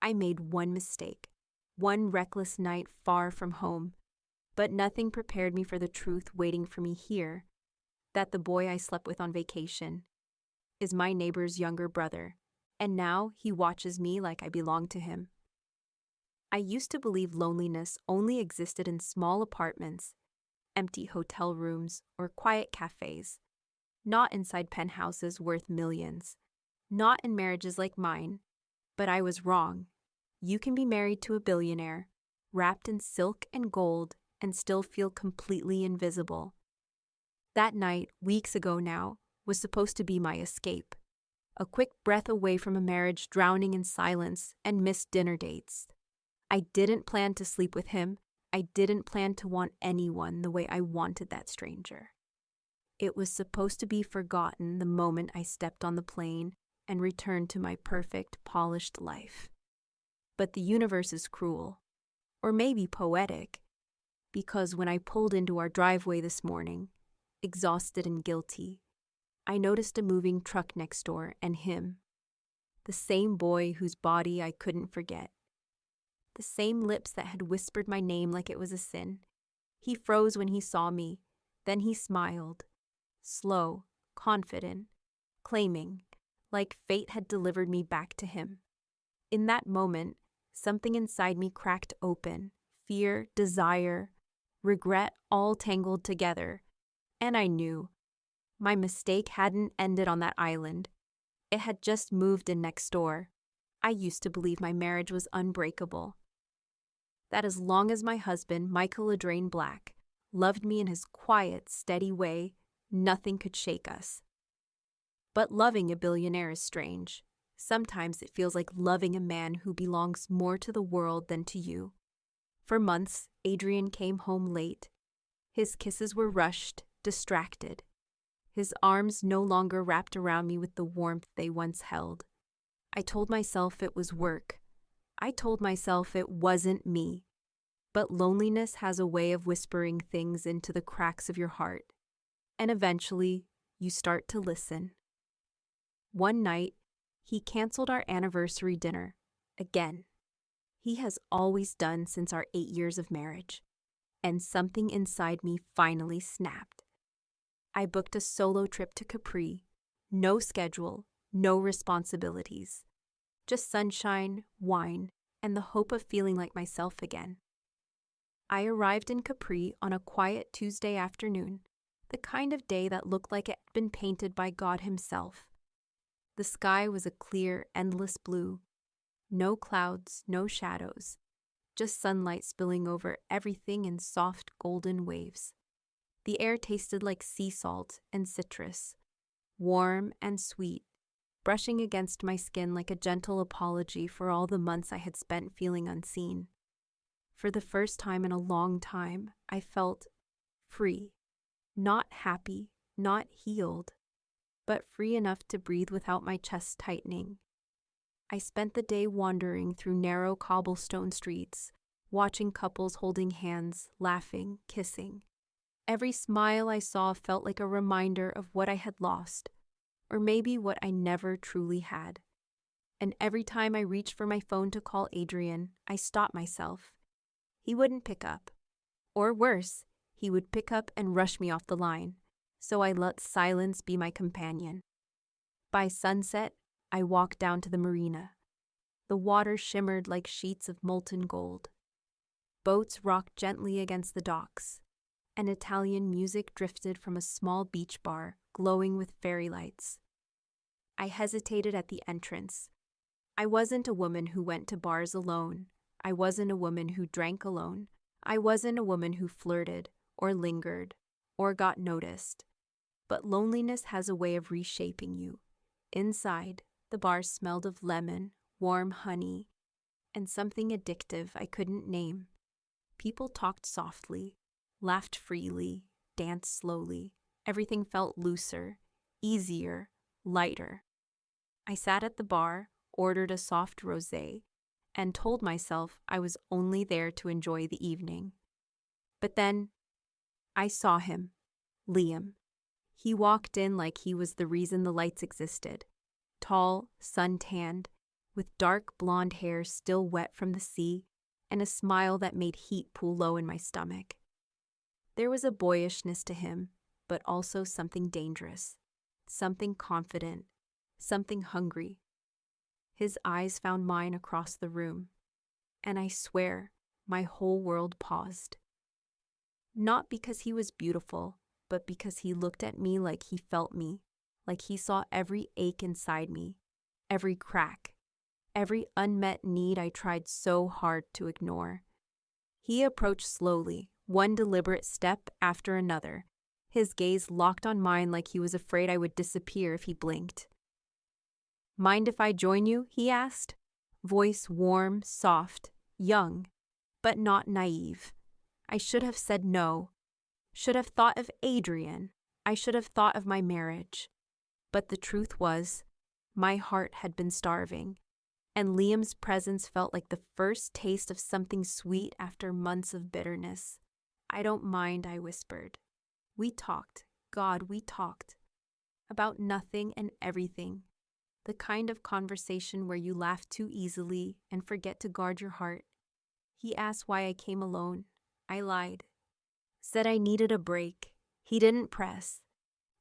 I made one mistake, one reckless night far from home, but nothing prepared me for the truth waiting for me here, that the boy I slept with on vacation is my neighbor's younger brother, and now he watches me like I belong to him. I used to believe loneliness only existed in small apartments, empty hotel rooms, or quiet cafes, not inside penthouses worth millions, not in marriages like mine. But I was wrong. You can be married to a billionaire, wrapped in silk and gold, and still feel completely invisible. That night, weeks ago now, was supposed to be my escape. A quick breath away from a marriage drowning in silence and missed dinner dates. I didn't plan to sleep with him. I didn't plan to want anyone the way I wanted that stranger. It was supposed to be forgotten the moment I stepped on the plane and returned to my perfect, polished life. But the universe is cruel, or maybe poetic, because when I pulled into our driveway this morning, exhausted and guilty, I noticed a moving truck next door and him, the same boy whose body I couldn't forget, the same lips that had whispered my name like it was a sin. He froze when he saw me, then he smiled, slow, confident, claiming, like fate had delivered me back to him. In that moment, something inside me cracked open, fear, desire, regret all tangled together, and I knew. My mistake hadn't ended on that island. It had just moved in next door. I used to believe my marriage was unbreakable, that as long as my husband, Michael Adrain Black, loved me in his quiet, steady way, nothing could shake us. But loving a billionaire is strange. Sometimes it feels like loving a man who belongs more to the world than to you. For months, Adrian came home late. His kisses were rushed, distracted. His arms no longer wrapped around me with the warmth they once held. I told myself it was work. I told myself it wasn't me. But loneliness has a way of whispering things into the cracks of your heart. And eventually, you start to listen. One night, he canceled our anniversary dinner, again. He has always done since our 8 years of marriage. And something inside me finally snapped. I booked a solo trip to Capri. No schedule, no responsibilities. Just sunshine, wine, and the hope of feeling like myself again. I arrived in Capri on a quiet Tuesday afternoon, the kind of day that looked like it had been painted by God himself. The sky was a clear, endless blue. No clouds, no shadows, just sunlight spilling over everything in soft golden waves. The air tasted like sea salt and citrus, warm and sweet, brushing against my skin like a gentle apology for all the months I had spent feeling unseen. For the first time in a long time, I felt free, not happy, not healed, but free enough to breathe without my chest tightening. I spent the day wandering through narrow cobblestone streets, watching couples holding hands, laughing, kissing. Every smile I saw felt like a reminder of what I had lost, or maybe what I never truly had. And every time I reached for my phone to call Adrian, I stopped myself. He wouldn't pick up. Or worse, he would pick up and rush me off the line, so I let silence be my companion. By sunset, I walked down to the marina. The water shimmered like sheets of molten gold. Boats rocked gently against the docks, and Italian music drifted from a small beach bar glowing with fairy lights. I hesitated at the entrance. I wasn't a woman who went to bars alone. I wasn't a woman who drank alone. I wasn't a woman who flirted, or lingered, or got noticed. But loneliness has a way of reshaping you. Inside, the bar smelled of lemon, warm honey, and something addictive I couldn't name. People talked softly, laughed freely, danced slowly. Everything felt looser, easier, lighter. I sat at the bar, ordered a soft rosé, and told myself I was only there to enjoy the evening. But then, I saw him, Liam. He walked in like he was the reason the lights existed. Tall, sun-tanned, with dark blonde hair still wet from the sea and a smile that made heat pool low in my stomach. There was a boyishness to him, but also something dangerous, something confident, something hungry. His eyes found mine across the room, and I swear my whole world paused. Not because he was beautiful, but because he looked at me like he felt me, like he saw every ache inside me, every crack, every unmet need I tried so hard to ignore. He approached slowly, one deliberate step after another, his gaze locked on mine like he was afraid I would disappear if he blinked. "Mind if I join you?" he asked, voice warm, soft, young, but not naive. I should have said no, should have thought of Adrian, I should have thought of my marriage. But the truth was, my heart had been starving, and Liam's presence felt like the first taste of something sweet after months of bitterness. "I don't mind," I whispered. We talked, God, we talked, about nothing and everything, the kind of conversation where you laugh too easily and forget to guard your heart. He asked why I came alone. I lied. Said I needed a break. He didn't press,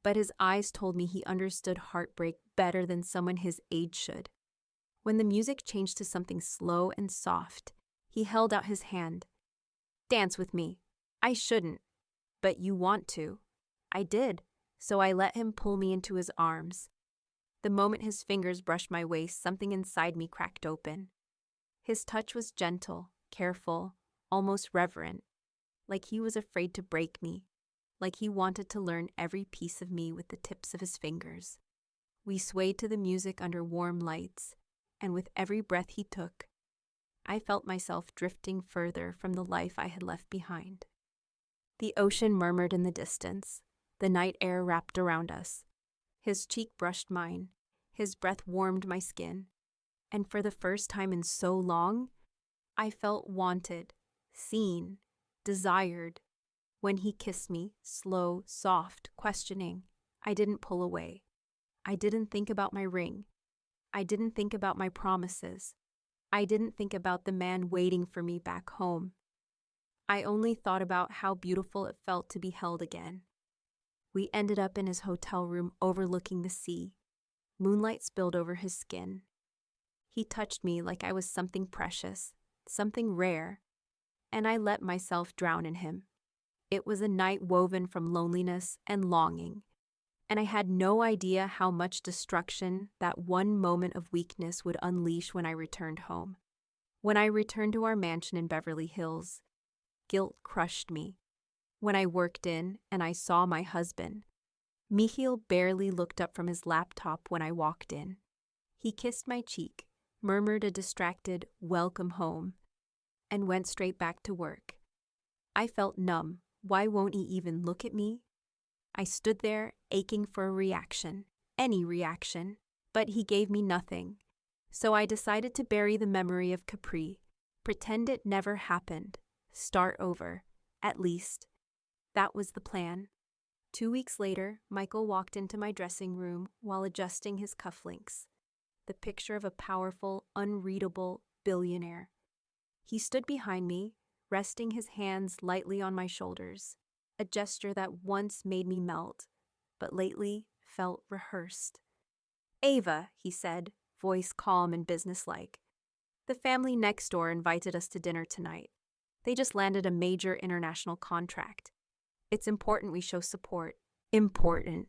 but his eyes told me he understood heartbreak better than someone his age should. When the music changed to something slow and soft, he held out his hand. "Dance with me." I shouldn't, but you want to. I did, so I let him pull me into his arms. The moment his fingers brushed my waist, something inside me cracked open. His touch was gentle, careful, almost reverent, like he was afraid to break me, like he wanted to learn every piece of me with the tips of his fingers. We swayed to the music under warm lights, and with every breath he took, I felt myself drifting further from the life I had left behind. The ocean murmured in the distance, the night air wrapped around us. His cheek brushed mine, his breath warmed my skin, and for the first time in so long, I felt wanted, seen, desired. When he kissed me, slow, soft, questioning, I didn't pull away. I didn't think about my ring. I didn't think about my promises. I didn't think about the man waiting for me back home. I only thought about how beautiful it felt to be held again. We ended up in his hotel room overlooking the sea. Moonlight spilled over his skin. He touched me like I was something precious, something rare, and I let myself drown in him. It was a night woven from loneliness and longing, and I had no idea how much destruction that one moment of weakness would unleash when I returned home. When I returned to our mansion in Beverly Hills, guilt crushed me. When I worked in and I saw my husband, Michiel barely looked up from his laptop when I walked in. He kissed my cheek, murmured a distracted, "Welcome home," and went straight back to work. I felt numb. Why won't he even look at me? I stood there, aching for a reaction, any reaction, but he gave me nothing. So I decided to bury the memory of Capri, pretend it never happened, start over, at least. That was the plan. 2 weeks later, Michael walked into my dressing room while adjusting his cufflinks, the picture of a powerful, unreadable billionaire. He stood behind me, resting his hands lightly on my shoulders, a gesture that once made me melt, but lately felt rehearsed. "Ava," he said, voice calm and businesslike. "The family next door invited us to dinner tonight. They just landed a major international contract. It's important we show support. Important.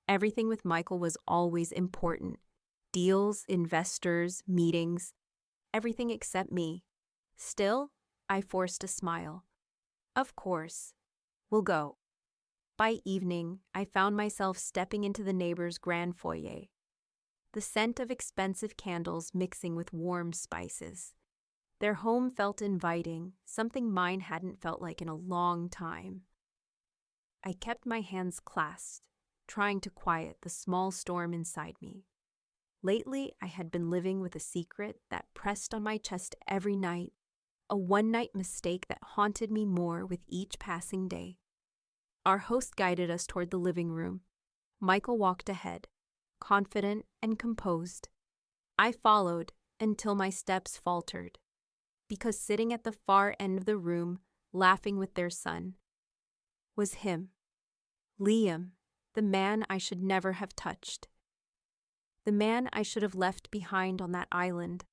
Everything with Michael was always important. Deals, investors, meetings, everything except me. Still, I forced a smile. Of course. We'll go." By evening, I found myself stepping into the neighbor's grand foyer, the scent of expensive candles mixing with warm spices. Their home felt inviting, something mine hadn't felt like in a long time. I kept my hands clasped, trying to quiet the small storm inside me. Lately, I had been living with a secret that pressed on my chest every night, a one-night mistake that haunted me more with each passing day. Our host guided us toward the living room. Michael walked ahead, confident and composed. I followed, until my steps faltered, because sitting at the far end of the room, laughing with their son, was him, Liam, the man I should never have touched. The man I should have left behind on that island,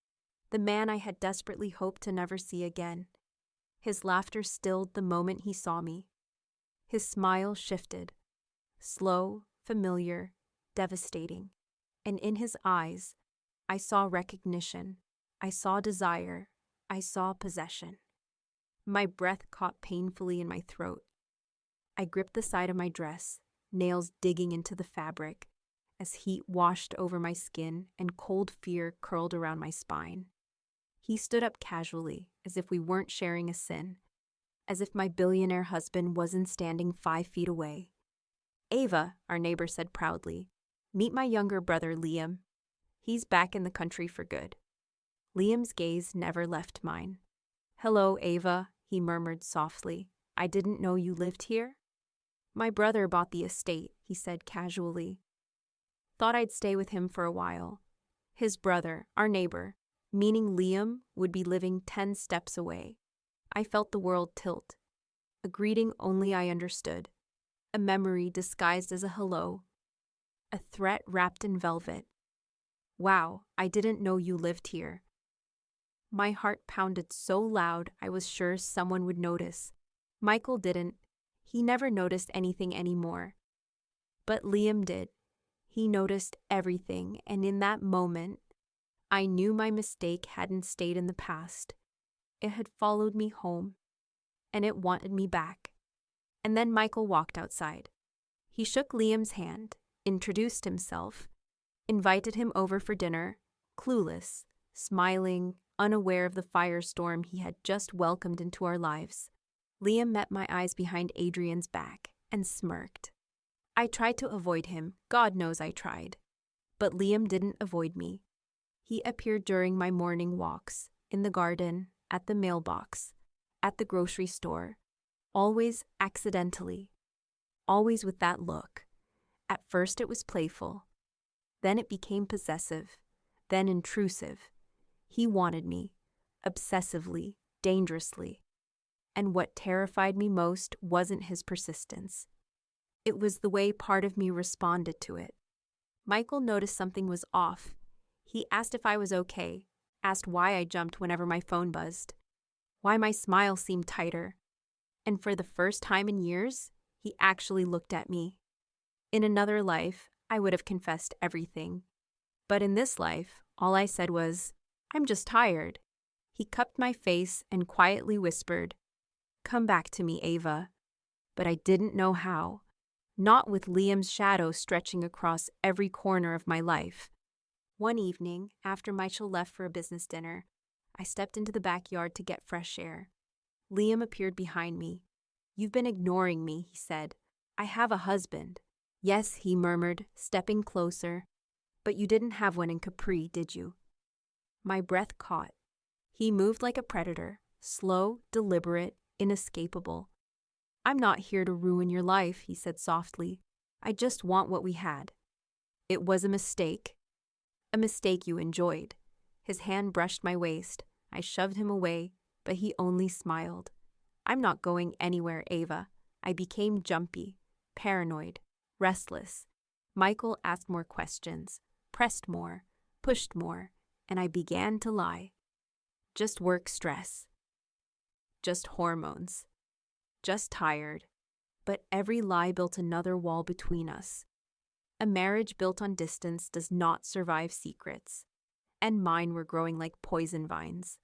the man I had desperately hoped to never see again. His laughter stilled the moment he saw me. His smile shifted, slow, familiar, devastating, and in his eyes, I saw recognition, I saw desire, I saw possession. My breath caught painfully in my throat. I gripped the side of my dress, nails digging into the fabric, as heat washed over my skin and cold fear curled around my spine. He stood up casually, as if we weren't sharing a sin, as if my billionaire husband wasn't standing 5 feet away. "Ava," our neighbor said proudly, "meet my younger brother, Liam. He's back in the country for good." Liam's gaze never left mine. "Hello, Ava," he murmured softly. "I didn't know you lived here." "My brother bought the estate," he said casually. "Thought I'd stay with him for a while." His brother, our neighbor, meaning Liam, would be living 10 steps away. I felt the world tilt. A greeting only I understood. A memory disguised as a hello. A threat wrapped in velvet. "Wow, I didn't know you lived here." My heart pounded so loud I was sure someone would notice. Michael didn't. He never noticed anything anymore. But Liam did. He noticed everything, and in that moment, I knew my mistake hadn't stayed in the past. It had followed me home, and it wanted me back. And then Michael walked outside. He shook Liam's hand, introduced himself, invited him over for dinner, clueless, smiling, unaware of the firestorm he had just welcomed into our lives. Liam met my eyes behind Adrian's back and smirked. I tried to avoid him, God knows I tried. But Liam didn't avoid me. He appeared during my morning walks, in the garden, at the mailbox, at the grocery store, always accidentally, always with that look. At first it was playful. Then it became possessive, then intrusive. He wanted me, obsessively, dangerously. And what terrified me most wasn't his persistence. It was the way part of me responded to it. Michael noticed something was off. He asked if I was okay, asked why I jumped whenever my phone buzzed, why my smile seemed tighter. And for the first time in years, he actually looked at me. In another life, I would have confessed everything. But in this life, all I said was, "I'm just tired." He cupped my face and quietly whispered, "Come back to me, Ava." But I didn't know how. Not with Liam's shadow stretching across every corner of my life. One evening, after Michael left for a business dinner, I stepped into the backyard to get fresh air. Liam appeared behind me. "You've been ignoring me," he said. "I have a husband." "Yes," he murmured, stepping closer. "But you didn't have one in Capri, did you?" My breath caught. He moved like a predator, slow, deliberate, inescapable. "I'm not here to ruin your life," he said softly. "I just want what we had." "It was a mistake." "A mistake you enjoyed." His hand brushed my waist. I shoved him away, but he only smiled. "I'm not going anywhere, Ava." I became jumpy, paranoid, restless. Michael asked more questions, pressed more, pushed more, and I began to lie. Just work stress. Just hormones. Just tired. But every lie built another wall between us. A marriage built on distance does not survive secrets. And mine were growing like poison vines.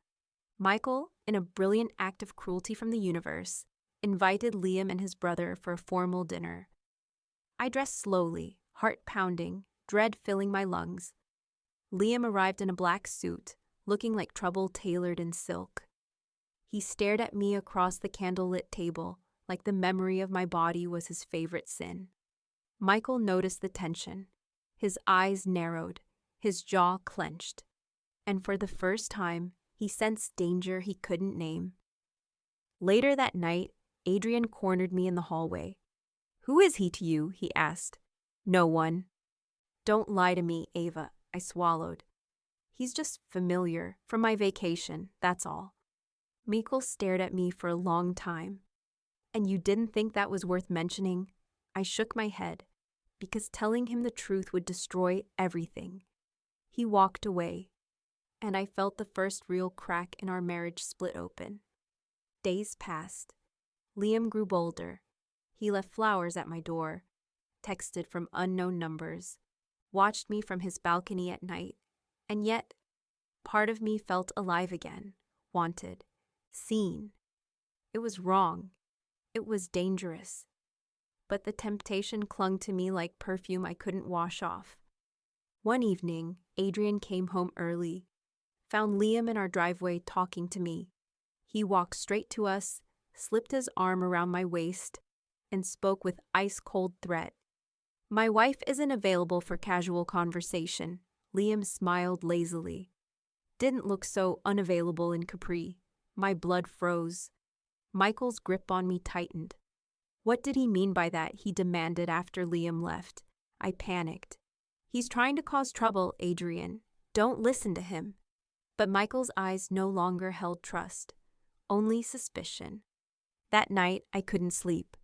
Michael, in a brilliant act of cruelty from the universe, invited Liam and his brother for a formal dinner. I dressed slowly, heart pounding, dread filling my lungs. Liam arrived in a black suit, looking like trouble tailored in silk. He stared at me across the candlelit table, like the memory of my body was his favorite sin. Michael noticed the tension. His eyes narrowed, his jaw clenched. And for the first time, he sensed danger he couldn't name. Later that night, Adrian cornered me in the hallway. "Who is he to you?" he asked. "No one." "Don't lie to me, Ava," I swallowed. He's just familiar from my vacation, that's all. Mikkel stared at me for a long time. And you didn't think that was worth mentioning? I shook my head, because telling him the truth would destroy everything. He walked away, and I felt the first real crack in our marriage split open. Days passed. Liam grew bolder. He left flowers at my door, texted from unknown numbers, watched me from his balcony at night, and yet, part of me felt alive again, wanted, seen. It was wrong. It was dangerous. But the temptation clung to me like perfume I couldn't wash off. One evening, Adrian came home early, found Liam in our driveway talking to me. He walked straight to us, slipped his arm around my waist, and spoke with ice-cold threat. My wife isn't available for casual conversation. Liam smiled lazily. Didn't look so unavailable in Capri. My blood froze. Michael's grip on me tightened. What did he mean by that? He demanded after Liam left. I panicked. He's trying to cause trouble, Adrian. Don't listen to him. But Michael's eyes no longer held trust, only suspicion. That night, I couldn't sleep.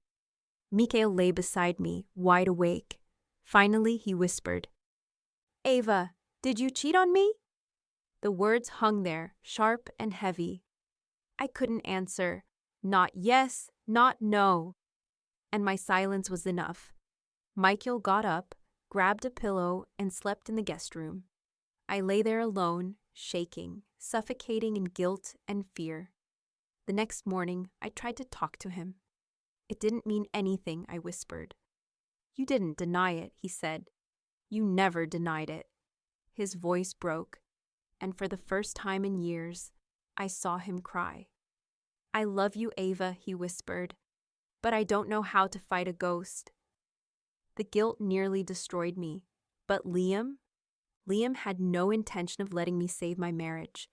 Mikhail lay beside me, wide awake. Finally, he whispered, "Ava, did you cheat on me?" The words hung there, sharp and heavy. I couldn't answer, not yes, not no. And my silence was enough. Michael got up, grabbed a pillow, and slept in the guest room. I lay there alone, shaking, suffocating in guilt and fear. The next morning, I tried to talk to him. It didn't mean anything, I whispered. You didn't deny it, he said. You never denied it. His voice broke, and for the first time in years, I saw him cry. I love you, Ava, he whispered, but I don't know how to fight a ghost. The guilt nearly destroyed me, but Liam had no intention of letting me save my marriage.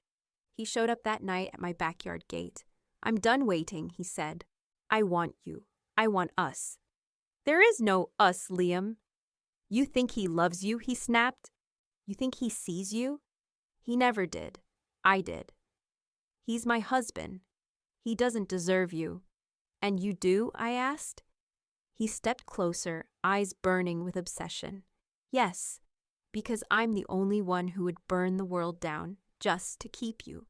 He showed up that night at my backyard gate. I'm done waiting, he said. I want you. I want us. There is no us, Liam. You think he loves you, he snapped. You think he sees you? He never did. I did. He's my husband. He doesn't deserve you. And you do? I asked. He stepped closer, eyes burning with obsession. Yes, because I'm the only one who would burn the world down just to keep you.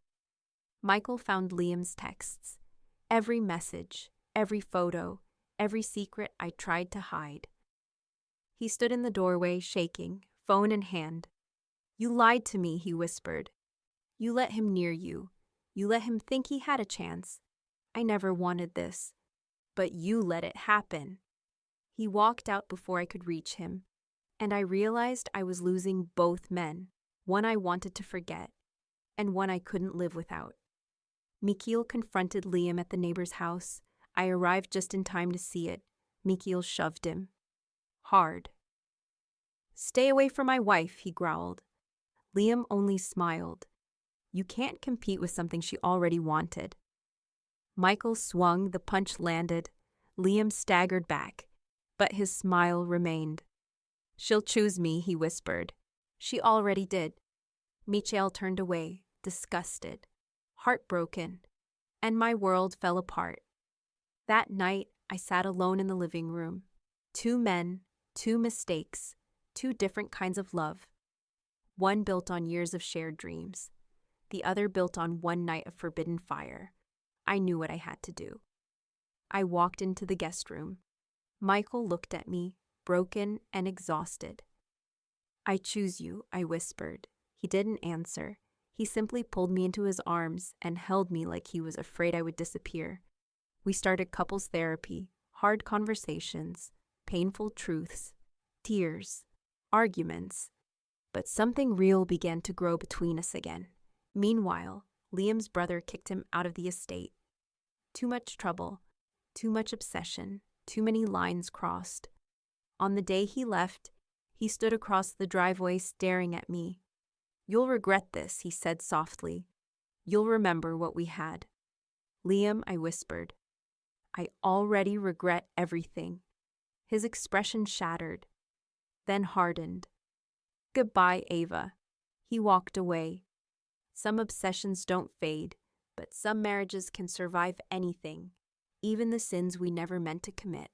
Michael found Liam's texts. Every message, every photo, every secret I tried to hide. He stood in the doorway, shaking, phone in hand. You lied to me, he whispered. You let him near you. You let him think he had a chance. I never wanted this. But you let it happen. He walked out before I could reach him, and I realized I was losing both men, one I wanted to forget, and one I couldn't live without. Mikhail confronted Liam at the neighbor's house. I arrived just in time to see it. Mikhail shoved him. Hard. Stay away from my wife, he growled. Liam only smiled. You can't compete with something she already wanted. Michael swung, the punch landed. Liam staggered back, but his smile remained. She'll choose me, he whispered. She already did. Mikhail turned away, disgusted, heartbroken, and my world fell apart. That night, I sat alone in the living room. 2 men, 2 mistakes, 2 different kinds of love. One built on years of shared dreams. The other built on one night of forbidden fire. I knew what I had to do. I walked into the guest room. Michael looked at me, broken and exhausted. I choose you, I whispered. He didn't answer. He simply pulled me into his arms and held me like he was afraid I would disappear. We started couples therapy, hard conversations, painful truths, tears, arguments. But something real began to grow between us again. Meanwhile, Liam's brother kicked him out of the estate. Too much trouble, too much obsession, too many lines crossed. On the day he left, he stood across the driveway staring at me. You'll regret this, he said softly. You'll remember what we had. Liam, I whispered. I already regret everything. His expression shattered, then hardened. Goodbye, Ava. He walked away. Some obsessions don't fade, but some marriages can survive anything, even the sins we never meant to commit.